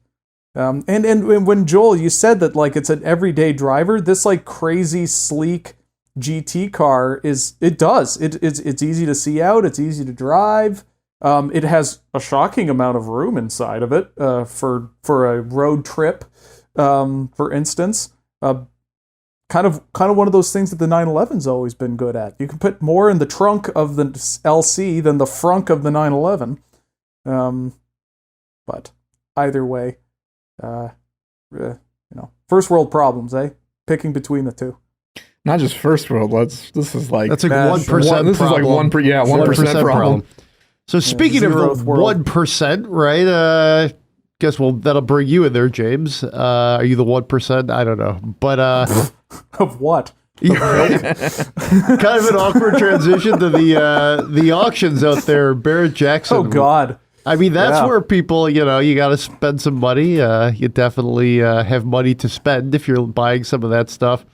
And when Joel, you said that like it's an everyday driver, this like crazy sleek GT car it's easy to see out, it's easy to drive. It has a shocking amount of room inside of it for a road trip, for instance. Kind of one of those things that the 911's always been good at. You can put more in the trunk of the LC than the frunk of the 911. But either way, first world problems, eh? Picking between the two. Not just first world. This is like that's like 1%. This is like 1% problem. So speaking of the 1%, right? Guess that'll bring you in there, James. Are you the 1%? I don't know, but of what? Kind of an awkward transition to the auctions out there, Barrett-Jackson. Oh God. I mean, that's where people, you got to spend some money. You definitely have money to spend if you're buying some of that stuff.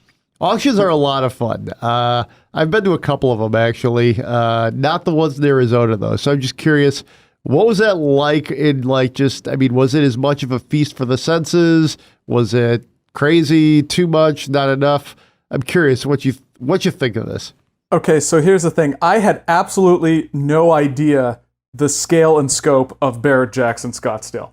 Auctions are a lot of fun. I've been to a couple of them, actually. Not the ones in Arizona, though. So I'm just curious, what was that like was it as much of a feast for the senses? Was it crazy, too much, not enough? I'm curious what you think of this. Okay, so here's the thing. I had absolutely no idea the scale and scope of Barrett-Jackson Scottsdale.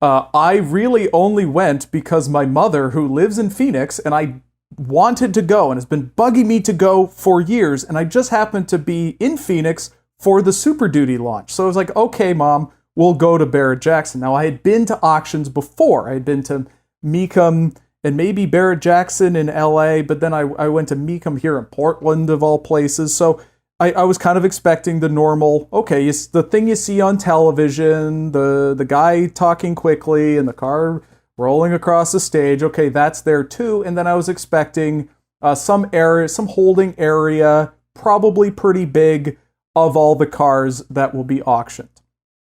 I really only went because my mother, who lives in Phoenix, and I wanted to go and has been bugging me to go for years, and I just happened to be in Phoenix for the Super Duty launch. So I was like, okay, Mom, we'll go to Barrett-Jackson. Now, I had been to auctions before. I had been to Mecum and maybe Barrett-Jackson in LA, but then I went to Mecum here in Portland, of all places. So I was kind of expecting the normal, okay, the thing you see on television, the guy talking quickly and the car rolling across the stage. Okay, that's there too. And then I was expecting some holding area, probably pretty big, of all the cars that will be auctioned.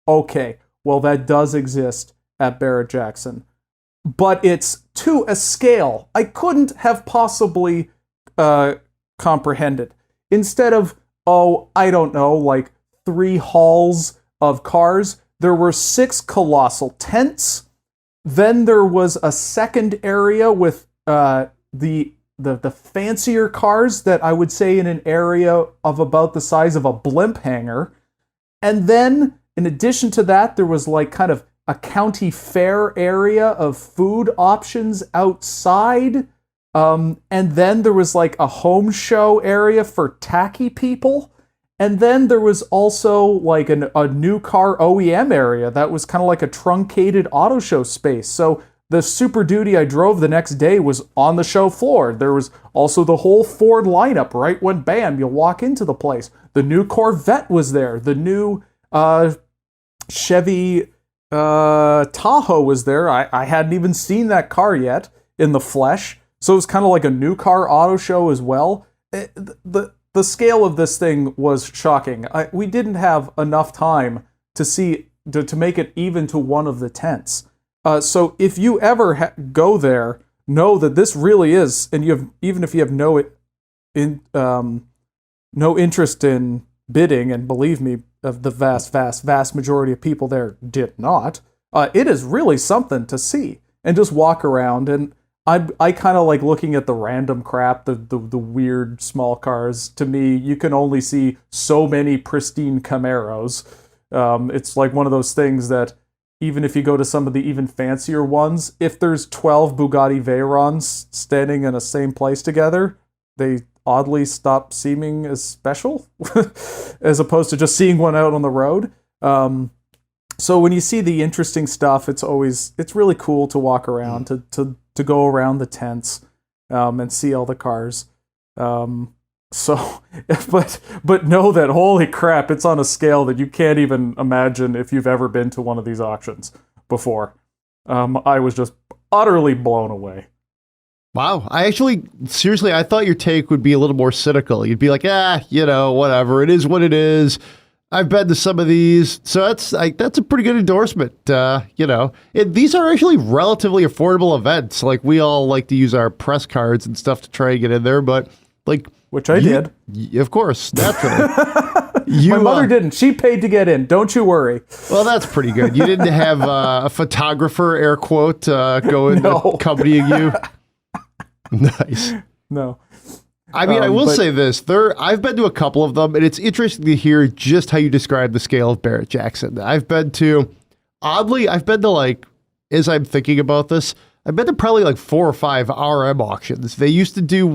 Okay, well, that does exist at Barrett-Jackson, but it's to a scale I couldn't have possibly comprehended. Instead of, I don't know, like 3 halls of cars, there were 6 colossal tents. Then there was a second area with the fancier cars that I would say in an area of about the size of a blimp hangar. And then, in addition to that, there was like kind of a county fair area of food options outside. And then there was like a home show area for tacky people. And then there was also like a new car OEM area that was kind of like a truncated auto show space. So the Super Duty I drove the next day was on the show floor. There was also the whole Ford lineup right when, bam, you walk into the place. The new Corvette was there. The new Chevy Tahoe was there. I hadn't even seen that car yet in the flesh. So it was kind of like a new car auto show as well. The scale of this thing was shocking. We didn't have enough time to make it even to one of the tents. So if you ever go there, know that this really is, and even if you have no interest in bidding, and believe me, of the vast majority of people there did not. It is really something to see and just walk around. And I kind of like looking at the random crap, the weird small cars. To me, you can only see so many pristine Camaros. It's like one of those things that even if you go to some of the even fancier ones, if there's 12 Bugatti Veyrons standing in the same place together, they oddly stop seeming as special as opposed to just seeing one out on the road. So when you see the interesting stuff, it's really cool to walk around, to go around the tents and see all the cars. So, but know that, holy crap, it's on a scale that you can't even imagine if you've ever been to one of these auctions before. I was just utterly blown away. Wow. Seriously, I thought your take would be a little more cynical. You'd be like, whatever. It is what it is. I've been to some of these. So that's a pretty good endorsement. These are actually relatively affordable events. Like, we all like to use our press cards and stuff to try and get in there, but which I did. Of course, naturally. My mother didn't. She paid to get in. Don't you worry. Well, that's pretty good. You didn't have a photographer, air quote, accompanying you? Nice. No. I mean, I will say this. I've been to a couple of them, and it's interesting to hear just how you describe the scale of Barrett-Jackson. I've been to, as I'm thinking about this, I've been to probably 4 or 5 RM auctions. They used to do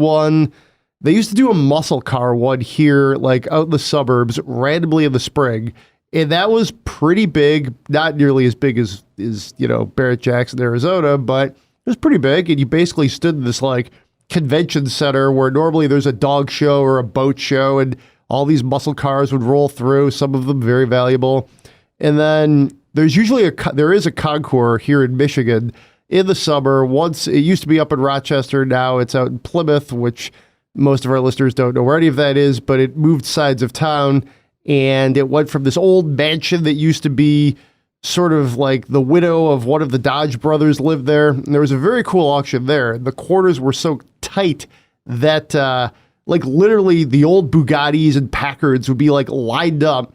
a muscle car one here, out in the suburbs, randomly in the spring. And that was pretty big, not nearly as big as Barrett-Jackson, Arizona, but it was pretty big. And you basically stood in this convention center where normally there's a dog show or a boat show, and all these muscle cars would roll through, some of them very valuable. And then there's usually there is a concours here in Michigan in the summer. Once it used to be up in Rochester, now it's out in Plymouth, which most of our listeners don't know where any of that is, but it moved sides of town, and it went from this old mansion that used to be sort of like the widow of one of the Dodge brothers lived there. And there was a very cool auction there. The corners were so tight that literally the old Bugattis and Packards would be lined up,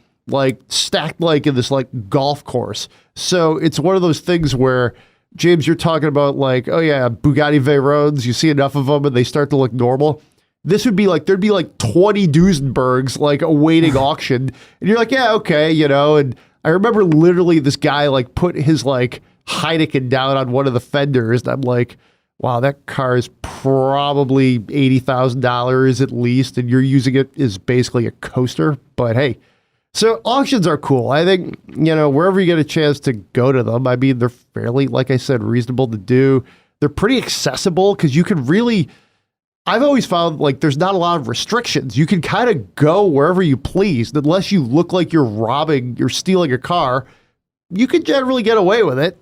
stacked in this golf course. So it's one of those things where, James, you're talking about Bugatti Veyrons, you see enough of them and they start to look normal. This would be there'd be 20 Duesenbergs awaiting auction. And you're yeah, okay, and I remember literally this guy put his Heineken down on one of the fenders. And I'm wow, that car is probably $80,000 at least. And you're using it as basically a coaster. But hey, so auctions are cool. I think, wherever you get a chance to go to them, I mean, they're fairly, like I said, reasonable to do. They're pretty accessible because you can really, I've always found there's not a lot of restrictions. You can kind of go wherever you please, unless you look like you're stealing a car. You can generally get away with it.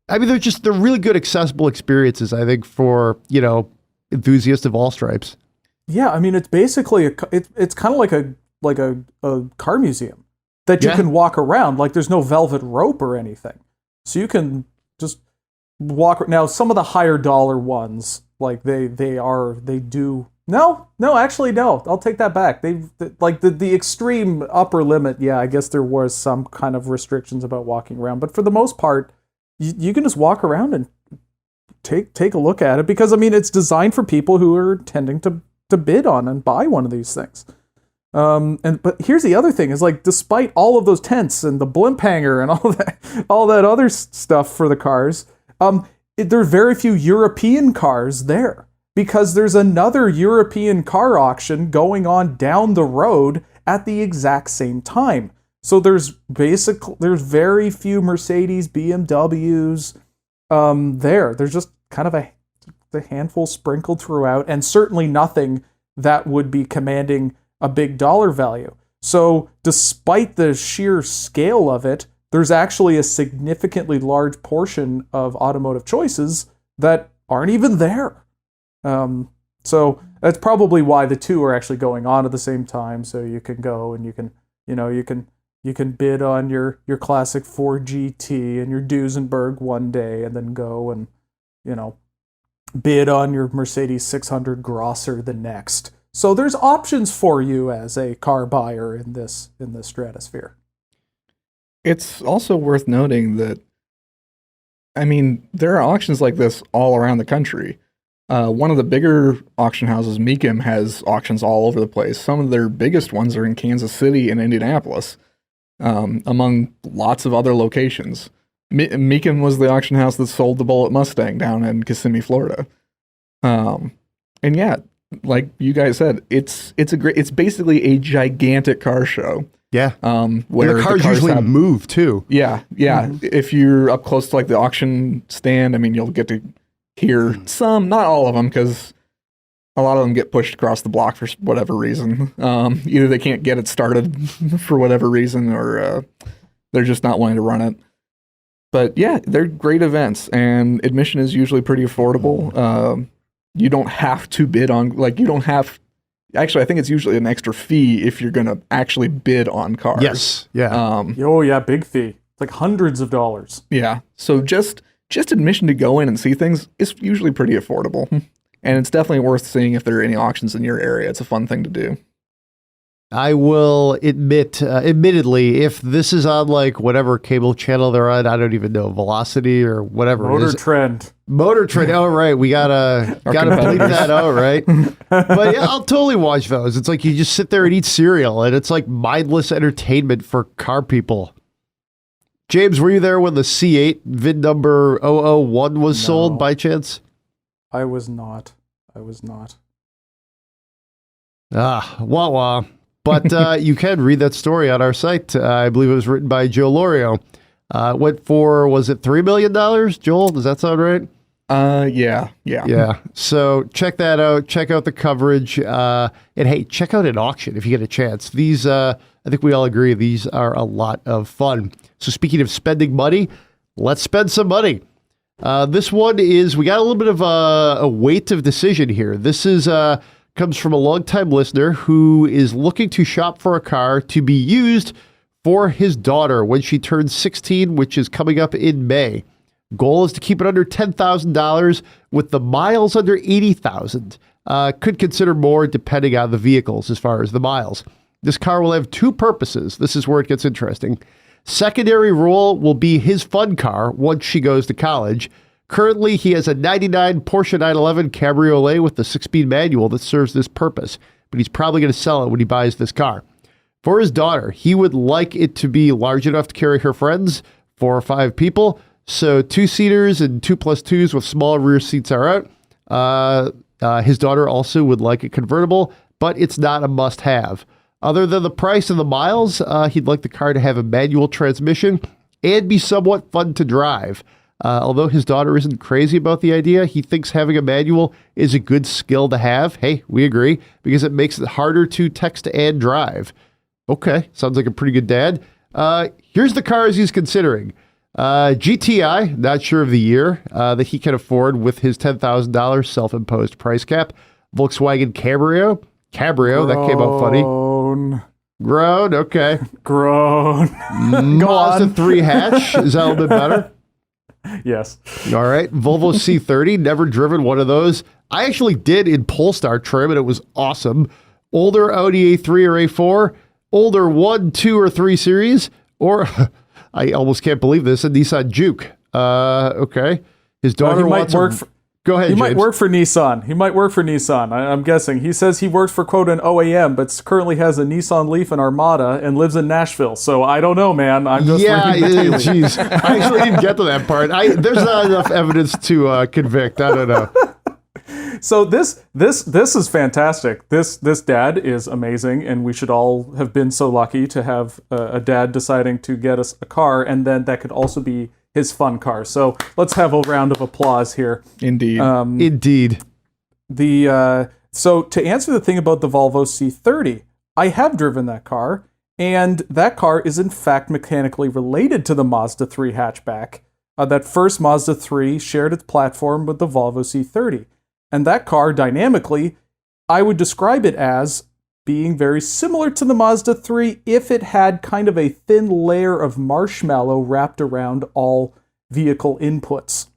I mean, they're really good accessible experiences, I think, for, enthusiasts of all stripes. Yeah, I mean, it's basically it's kind of like a car museum that you can walk around. There's no velvet rope or anything, so you can just walk. Now, some of the higher dollar ones, they do. No, actually, no. I'll take that back. The extreme upper limit. Yeah, I guess there was some kind of restrictions about walking around, but for the most part, you can just walk around and take a look at it, because I mean, it's designed for people who are intending to bid on and buy one of these things. But here's the other thing: is despite all of those tents and the blimp hanger and all that other stuff for the cars, there are very few European cars there, because there's another European car auction going on down the road at the exact same time. So there's very few Mercedes, BMWs there. There's just kind of a handful sprinkled throughout, and certainly nothing that would be commanding a big dollar value. So despite the sheer scale of it, there's actually a significantly large portion of automotive choices that aren't even there. So that's probably why the two are actually going on at the same time. So you can go and you can bid on your classic Ford GT and your Duesenberg one day, and then go and, bid on your Mercedes 600 Grosser the next. So there's options for you as a car buyer in this stratosphere. It's also worth noting that, I mean, there are auctions like this all around the country. One of the bigger auction houses, Meekum, has auctions all over the place. Some of their biggest ones are in Kansas City and Indianapolis, among lots of other locations. Meekum was the auction house that sold the Bullitt Mustang down in Kissimmee, Florida. And yeah, like you guys said, it's basically a gigantic car show. Yeah. Where and the cars usually move too. Yeah. Mm-hmm. If you're up close to the auction stand, I mean, you'll get to hear some, not all of them, because A lot of them get pushed across the block for whatever reason. Either they can't get it started for whatever reason, or they're just not wanting to run it. But yeah, they're great events, and admission is usually pretty affordable. You don't have to bid on, actually, I think it's usually an extra fee if you're going to actually bid on cars. Yes. Yeah. Oh yeah, big fee. It's like hundreds of dollars. Yeah. So just admission to go in and see things is usually pretty affordable. And it's definitely worth seeing if there are any auctions in your area. It's a fun thing to do. I will admittedly, if this is on like whatever cable channel they're on, I don't even know, Velocity or whatever it is. Motor Trend. Oh, right. We gotta bleep that out, right? But yeah, I'll totally watch those. It's like you just sit there and eat cereal, and it's like mindless entertainment for car people. James, were you there when the C8 VIN number 001 was sold by chance? I was not. Wah wah. But you can read that story on our site. I believe it was written by Joe Lorio. Went for, was it $3 million, Joel? Does that sound right? Yeah. So check that out. Check out the coverage. And hey, check out an auction if you get a chance. These, I think we all agree, these are a lot of fun. So speaking of spending money, let's spend some money. This one is, we got a little bit of a weight of decision here. This is comes from a longtime listener who is looking to shop for a car to be used for his daughter when she turns 16, which is coming up in May. Goal is to keep it under $10,000 with the miles under 80,000. Could consider more depending on the vehicles as far as the miles. This car will have two purposes. This is where it gets interesting. Secondary role will be his fun car once she goes to college. Currently, he has a 99 Porsche 911 Cabriolet with the 6-speed manual that serves this purpose, but he's probably going to sell it when he buys this car. For his daughter, he would like it to be large enough to carry her friends, 4 or 5 people, so 2-seaters and 2+2s with small rear seats are out. His daughter also would like a convertible, but it's not a must-have. Other than the price and the miles, he'd like the car to have a manual transmission and be somewhat fun to drive. Although his daughter isn't crazy about the idea, he thinks having a manual is a good skill to have. Hey, we agree, because it makes it harder to text and drive. Okay, sounds like a pretty good dad. Here's the cars he's considering. GTI, not sure of the year, that he can afford with his $10,000 self-imposed price cap. Volkswagen Cabrio, that came out funny. Grown, okay. Grown. Mazda 3 hatch, is that a little bit better? Yes. All right. Volvo C30, never driven one of those. I actually did in Polestar trim, and it was awesome. Older Audi A3 or A4, older 1, 2, or 3 series, or I almost can't believe this, a Nissan Juke. Okay. His daughter wants Go ahead, He James. might work for Nissan. I'm guessing. He says he works for, quote, an OEM, but currently has a Nissan Leaf and Armada and lives in Nashville. So I don't know, man. I'm just reading the tea leaves. Jeez. I actually didn't get to that part. There's not enough evidence to convict. I don't know. So this is fantastic. This dad is amazing, and we should all have been so lucky to have a dad deciding to get us a car, and then that could also be his fun car. So let's have a round of applause here. Indeed. Indeed. So to answer the thing about the Volvo C30, I have driven that car, and that car is in fact mechanically related to the Mazda 3 hatchback. That first Mazda 3 shared its platform with the Volvo C30. And that car, dynamically, I would describe it as being very similar to the Mazda 3 if it had kind of a thin layer of marshmallow wrapped around all vehicle inputs.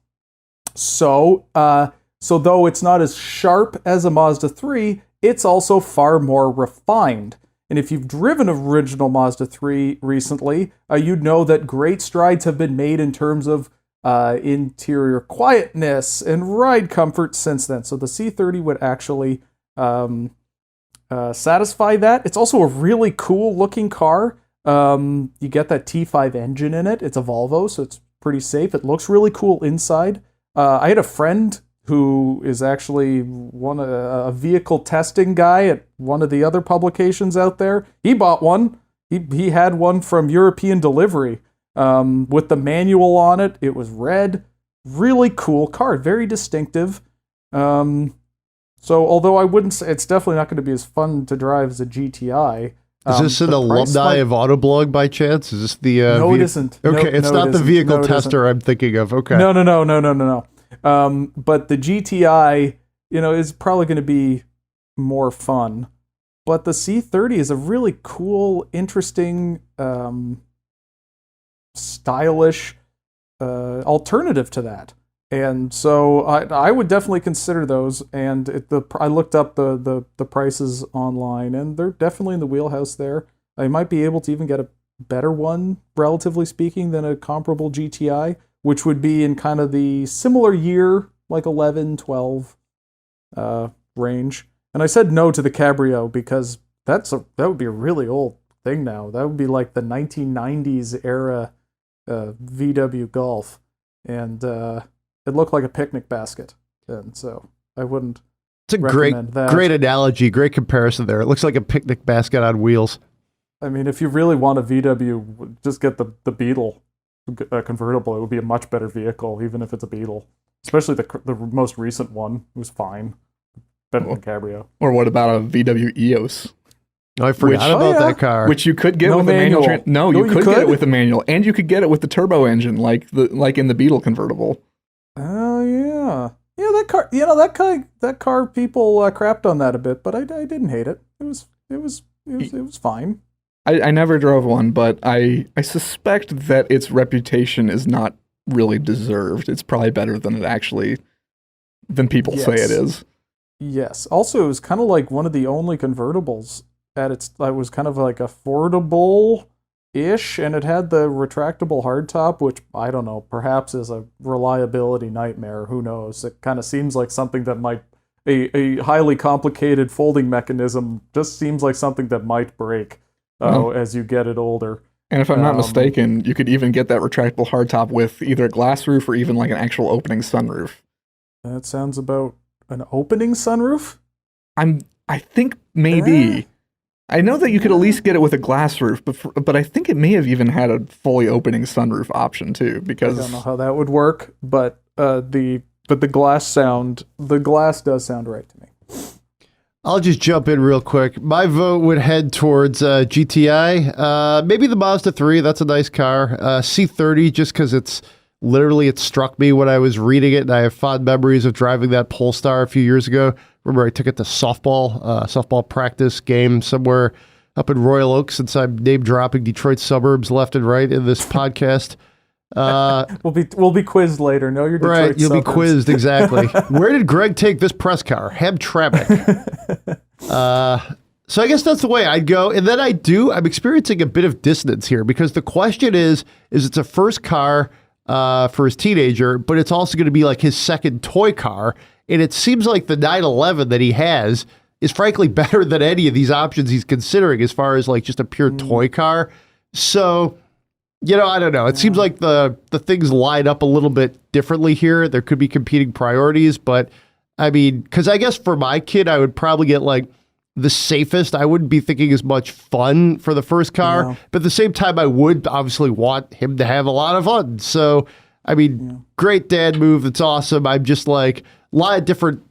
So though it's not as sharp as a Mazda 3, it's also far more refined. And if you've driven an original Mazda 3 recently, you'd know that great strides have been made in terms of interior quietness and ride comfort since then. So the C30 would actually satisfy that. It's also a really cool looking car. You get that T5 engine in it. It's a Volvo, so it's pretty safe. It looks really cool inside. I had a friend who is actually a vehicle testing guy at one of the other publications out there. He bought one. He had one from European Delivery with the manual on it. It was red. Really cool car. Very distinctive. So although I wouldn't say it's definitely not going to be as fun to drive as a GTI. Is this an alumni of Autoblog by chance? Is this the No, it isn't. Okay, it's not the vehicle tester I'm thinking of. Okay. No. But the GTI, is probably going to be more fun. But the C30 is a really cool, interesting, stylish alternative to that. And so I would definitely consider those. And I looked up the prices online, and they're definitely in the wheelhouse there. I might be able to even get a better one, relatively speaking, than a comparable GTI, which would be in kind of the similar year, like 11, 12 range. And I said no to the Cabrio because that would be a really old thing now. That would be like the 1990s era VW Golf. And it looked like a picnic basket. And so I wouldn't It's a great analogy, great comparison there. It looks like a picnic basket on wheels. I mean, if you really want a VW, just get the Beetle convertible. It would be a much better vehicle, even if it's a Beetle. Especially the most recent one. It was fine. Better than Cabrio. Or what about a VW EOS? Oh, I forgot about that car. Which you could get with manual. a manual. You could get it with a manual, and you could get it with the turbo engine, like in the Beetle convertible. Oh yeah, that car. That car. People crapped on that a bit, but I didn't hate it. It was fine. I never drove one, but I suspect that its reputation is not really deserved. It's probably better than people say it is. Yes. Also, it was kind of like one of the only convertibles that was kind of like affordable-ish, and it had the retractable hardtop, which, I don't know, perhaps is a reliability nightmare. Who knows? It kind of seems like something that might... A highly complicated folding mechanism just seems like something that might break as you get it older. And if I'm not mistaken, you could even get that retractable hardtop with either a glass roof or even like an actual opening sunroof. That sounds about an opening sunroof? I think maybe. I know that you could at least get it with a glass roof, but I think it may have even had a fully opening sunroof option too. Because I don't know how that would work, but the glass does sound right to me. I'll just jump in real quick. My vote would head towards GTI. Maybe the Mazda 3. That's a nice car. C30, just because it struck me when I was reading it, and I have fond memories of driving that Polestar a few years ago. Remember, I took it to softball practice game somewhere up in Royal Oak, since I'm name-dropping Detroit suburbs left and right in this podcast. We'll be quizzed later. No, you're Detroit right. You'll suburbs. Be quizzed exactly. Where did Greg take this press car? Hamtramck. So I guess that's the way I'd go. And then I'm experiencing a bit of dissonance here because the question is it's a first car for his teenager, but it's also going to be like his second toy car. And it seems like the 911 that he has is frankly better than any of these options he's considering as far as like just a pure toy car. So, I don't know. It seems like the things line up a little bit differently here. There could be competing priorities, but I mean, because I guess for my kid, I would probably get like the safest. I wouldn't be thinking as much fun for the first car, but at the same time, I would obviously want him to have a lot of fun. So, I mean, great dad move. It's awesome. I'm just like a lot of different,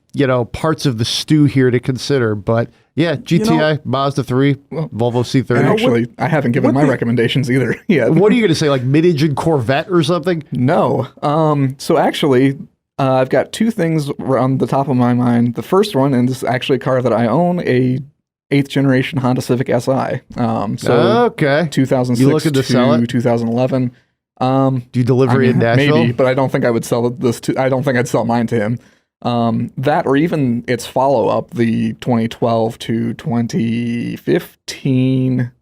parts of the stew here to consider. But yeah, GTI, Mazda 3, Volvo C30. Actually, I haven't given my recommendations either yet. What are you going to say, like mid-engine Corvette or something? No. So actually, I've got two things on the top of my mind. The first one, and this is actually a car that I own, a 8th generation Honda Civic Si. Okay. 2006 you looking to sell it? 2011. Do you deliver it in Nashville? Maybe, but I don't think I would sell this to. I don't think I'd sell mine to him. That or even its follow-up, the 2012 to 2015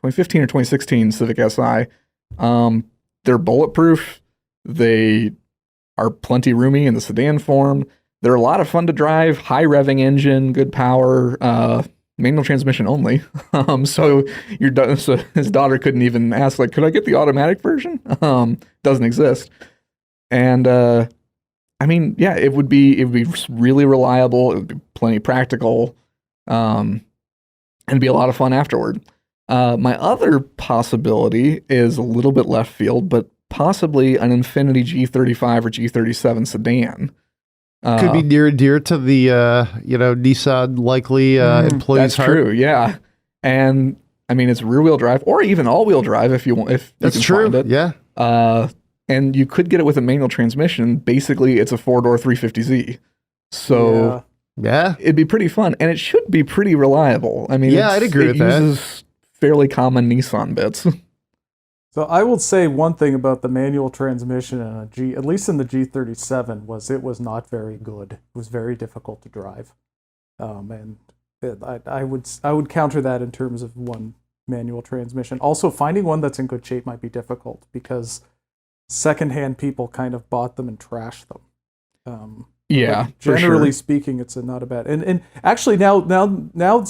or 2016 Civic Si. They're bulletproof. They are plenty roomy in the sedan form. They're a lot of fun to drive. High revving engine, good power. Manual transmission only. So his daughter couldn't even ask, like, could I get the automatic version? Doesn't exist. And I mean, yeah, it would be really reliable. It would be plenty practical, and be a lot of fun afterward. My other possibility is a little bit left field, but possibly an Infiniti G35 or G37 sedan. Could be near and dear to the Nissan likely employees' That's heart. true, yeah. And I mean, it's rear-wheel drive or even all-wheel drive if you want. If That's you can true. find it. Yeah. And you could get it with a manual transmission. Basically, it's a 4-door 350Z. So Yeah. it'd be pretty fun, and it should be pretty reliable. I mean, Yeah, I'd agree with it that. uses fairly common Nissan bits. So I will say one thing about the manual transmission in a G, at least in the G37, was it was not very good. It was very difficult to drive, and I would counter that in terms of one manual transmission. Also, finding one that's in good shape might be difficult because secondhand people kind of bought them and trashed them. Yeah, But generally for sure. speaking, it's not a bad. And actually now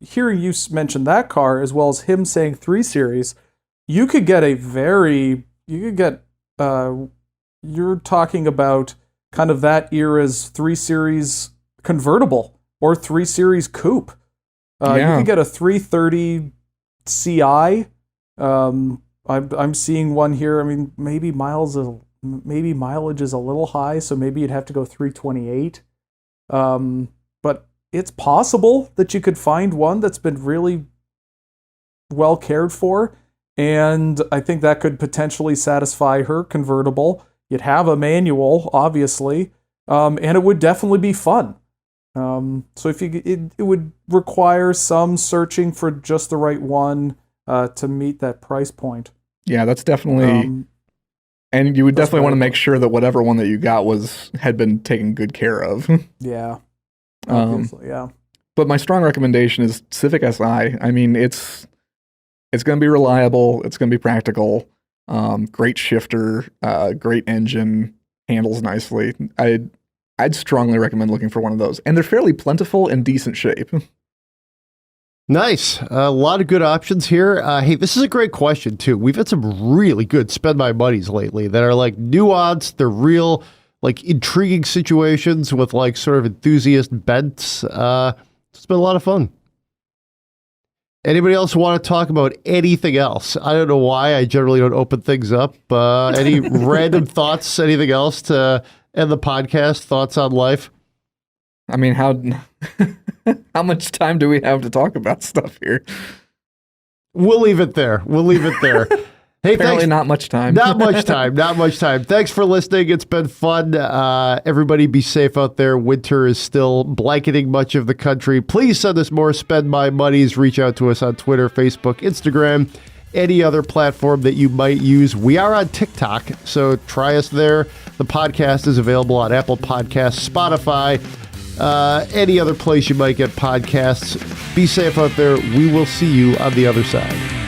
hearing you mention that car as well as him saying 3 Series, you could get you're talking about kind of that era's 3 Series convertible or 3 Series coupe. You could get a 330 Ci. I'm seeing one here. I mean, maybe mileage is a little high, so maybe you'd have to go 328. But it's possible that you could find one that's been really well cared for, and I think that could potentially satisfy her convertible. You'd have a manual, obviously, and it would definitely be fun. So if it would require some searching for just the right one to meet that price point. Yeah, that's definitely. And you would definitely want to make sure that whatever one that you got had been taken good care of. Yeah. Obviously, yeah. But my strong recommendation is Civic Si. I mean, it's going to be reliable. It's going to be practical. Great shifter. Great engine. Handles nicely. I'd strongly recommend looking for one of those. And they're fairly plentiful and decent shape. Nice. A lot of good options here. Hey, this is a great question, too. We've had some really good spend my monies lately that are like nuanced. They're real, like intriguing situations with like sort of enthusiast bents. It's been a lot of fun. Anybody else want to talk about anything else? I don't know why. I generally don't open things up. Any random thoughts? Anything else to end the podcast? Thoughts on life? I mean, how much time do we have to talk about stuff here? We'll leave it there. Hey, Apparently thanks. not much time. Not much time. Thanks for listening. It's been fun. Everybody be safe out there. Winter is still blanketing much of the country. Please send us more Spend My Monies. Reach out to us on Twitter, Facebook, Instagram, any other platform that you might use. We are on TikTok, so try us there. The podcast is available on Apple Podcasts, Spotify, any other place you might get podcasts. Be safe out there. We will see you on the other side.